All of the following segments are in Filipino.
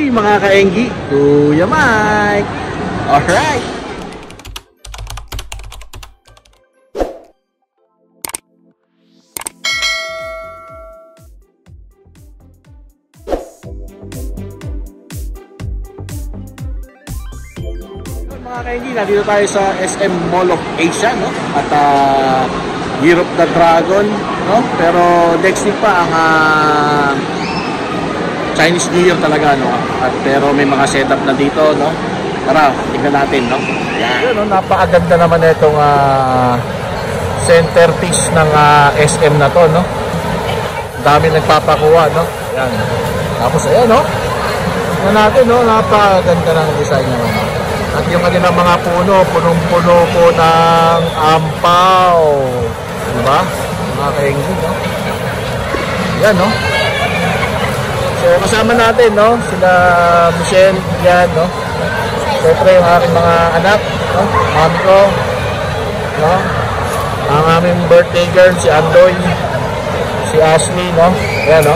Hey mga ka-Engi, Kuya Mike! Alright! Mga ka-Engi, nandito tayo sa SM Mall of Asia, no? At Year of the Dragon, no? Pero next week pa ang Chinese New Year talaga, no? At pero may mga setup na dito, no? Tara, tingnan natin, no? Yan. Yun, no? Napakaganda naman itong centerpiece ng SM na to, no? Dami nagpapakuha, no? Yan. Tapos ayan, no? Tingnan natin, no? Napakaganda ng design naman. At yung kanilang mga puno, punong-puno po ng ampaw. Diba? Mga ka-Engi, no? Yan, no? So, kasama natin, no? Sila Michelle, yan, no? Siyempre, yung aking mga anak, no? Mami ko, no? Ang aming birthday girl, si Andoy, si Ashley, no? Yan, no?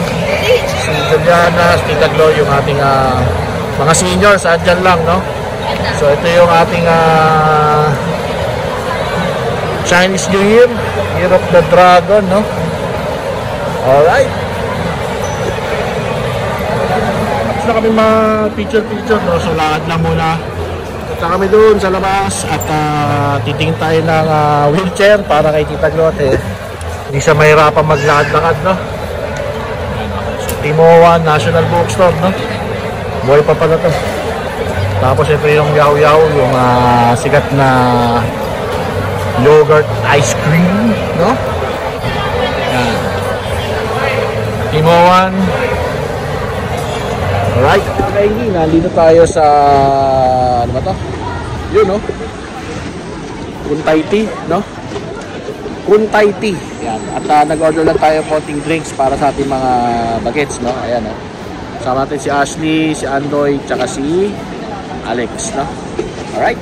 Si Juliana, si Tita Glo, yung ating mga seniors, andyan lang, no? So, ito yung ating Chinese New Year, Year of the Dragon, no? Alright. Tapos na kami ma-picture, no? So, lakad na muna. Punta kami doon sa labas at titingin tayo ng wheelchair para kay Tita Glote. Hindi siya mahirapan maglakad-lakad, no? So, Timoan National Bookstore, no? Buhay pa pala to. Tapos ito yung yaw-yaw, yung sikat na yogurt ice cream, no? Yan. Timoan. Alright. Kaingi, nandito tayo sa ano ba to? Yun, no? Kuntay tea, no? Kuntay tea. Yan. At nag-order lang tayo konting drinks para sa ating mga bagets, no? Ayan, no? Sama natin si Ashley, si Andoy, tsaka si Alex, no? Alright.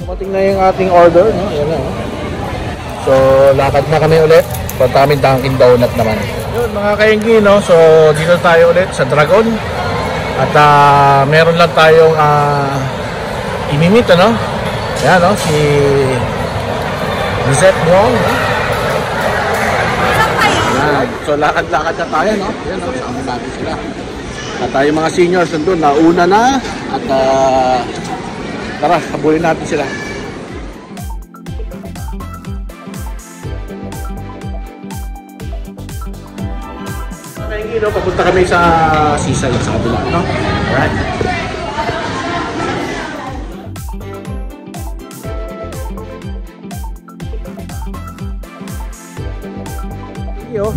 Dumating na yung ating order, no? Ayan na, no? So, lakad na kami ulit. Punta kami Dunkin Donut naman. Yun, mga ka-Engi, no? So, dito tayo ulit sa Dragon. At meron lang tayong imimit, no? Ayan, no? Si Lizette Wong, no? So, lakad-lakad na tayo, no? Ayan, no? Sama natin sila. At yung mga seniors nandun, nauna na. At tara, habulin natin sila. Okay, no, papunta kami sa seaside sa kabila, no? Alright.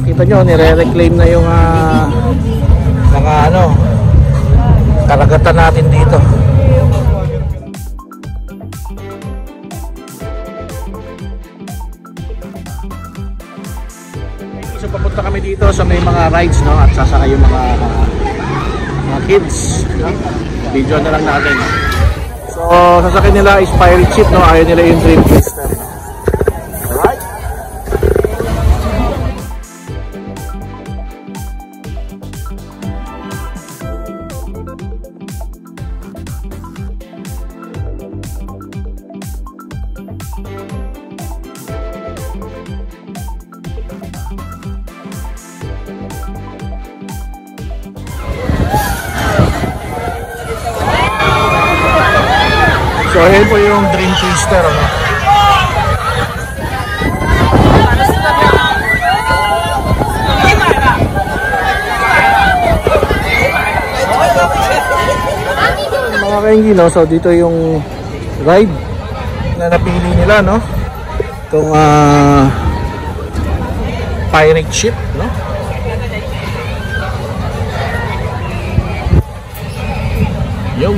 Kita nyo, nire-reclaim na yung mga karagatan natin dito. So papunta kami dito sa may mga rides, no? At sasakay yung mga kids, no? Video na lang natin. So sasakay nila is pirate ship, no? Ayaw nila yung Dream Twister. Alright. So, ayan po yung Dream Twister, ano? Mga ka-Engi, no? So, dito yung ride na napili nila, no? Itong pirate ship, no? Yo.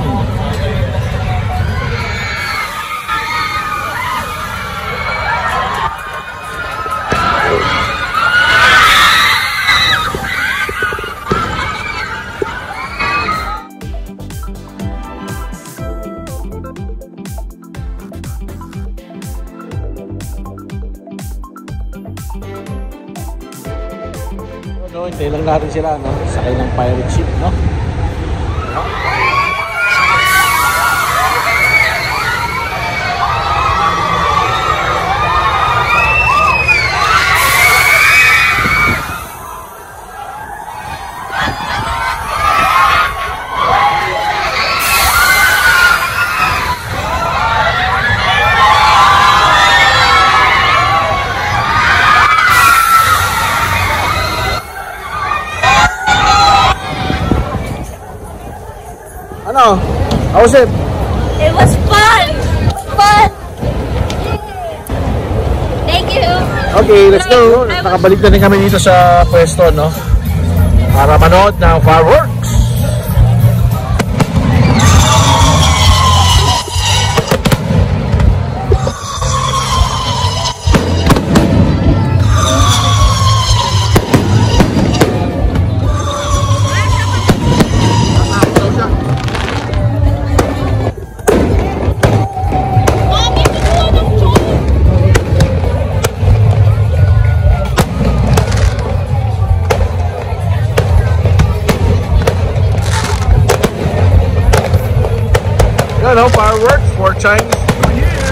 No, hintay lang natin sila, no? Sakay ng pirate ship, no? Ano? How's it? It was fun! Fun! Thank you! Okay, let's go! Nakabalik na rin kami dito sa pwesto, no? Para manood ng fireworks! Hello, fireworks for Chinese New Year.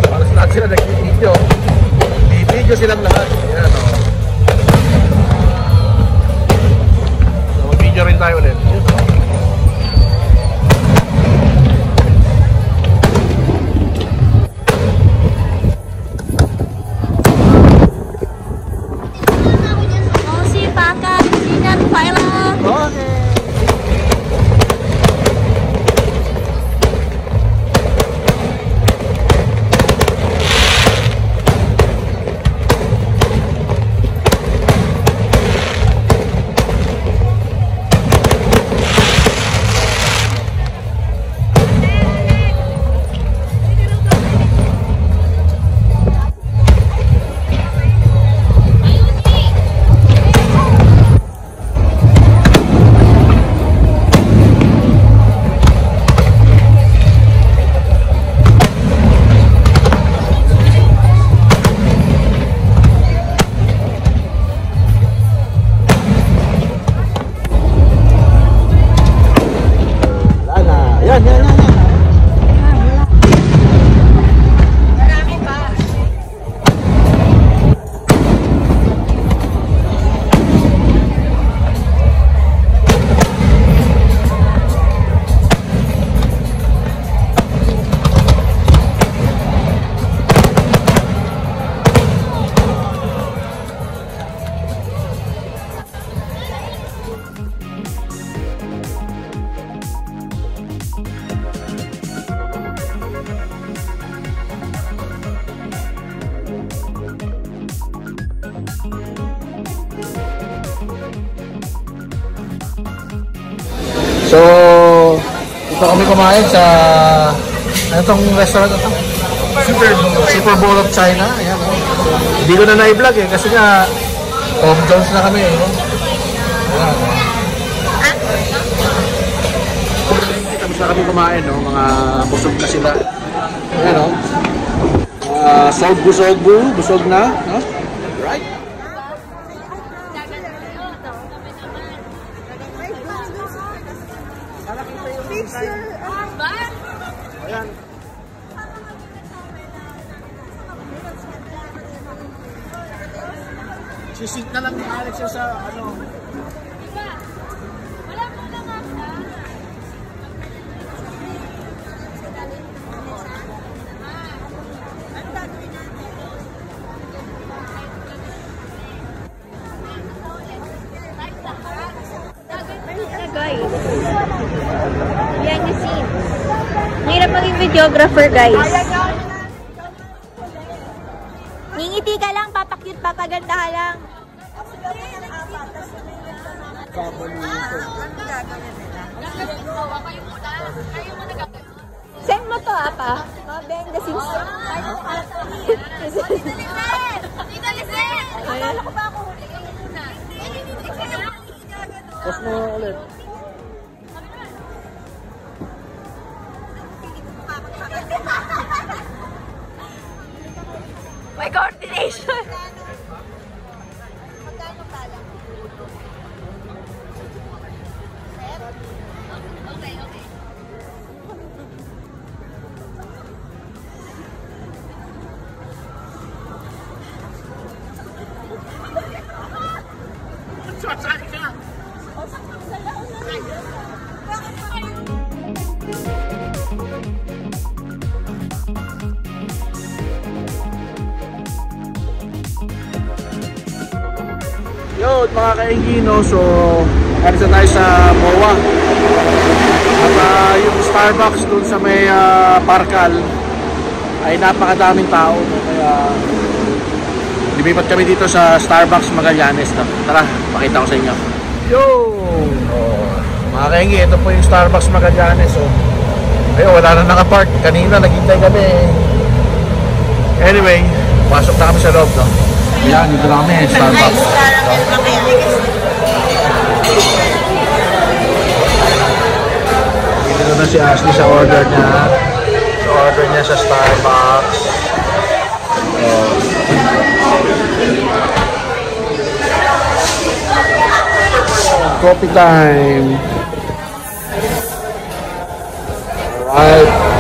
Paras lahat sila nag-video. Bibidyo silang lahat. Yan, o. So, mag-video rin tayo ulit. So, dito kami kumain sa ano tong restaurant na to? Super Bowl of China. Ayan, oh. Hindi ko na na-vlog eh kasi nga Tom Jones na kami eh. Ayan. Tapos na kami kumain, no? Mga busog na sila. Ayan, no? Busog na, no? Right? Ayan. Sisit na lang ni Alex sa ano. Wala mo lang ata. guys. Yan yung scene. Mahirap maging videographer, guys. Ngingiti ka lang, papakyut, papaganda ka lang. Send mo to, apa? Mga behind the scenes. Tita Lizette! Akala ko ba ako huli? Post mo ulit. My coordination! Yo, mga kaingino, so alis na tayo sa MOA. At yung Starbucks dun sa may Parcal ay napakadaming tao, no? Kaya lumipat kami dito sa Starbucks Magallanes, no? Tara, pakita ko sa inyo. Yo! Oh, mga kaingi, ito po yung Starbucks Magallanes. Oh. Ayun, wala na nakapark. Kanina naghintay kami. Anyway, pasok na kami sa loob, no? Yan, dito na kami, Starbucks. Dito na si Ashley sa order niya. Sa order niya sa Starbucks. Coffee time. Alright.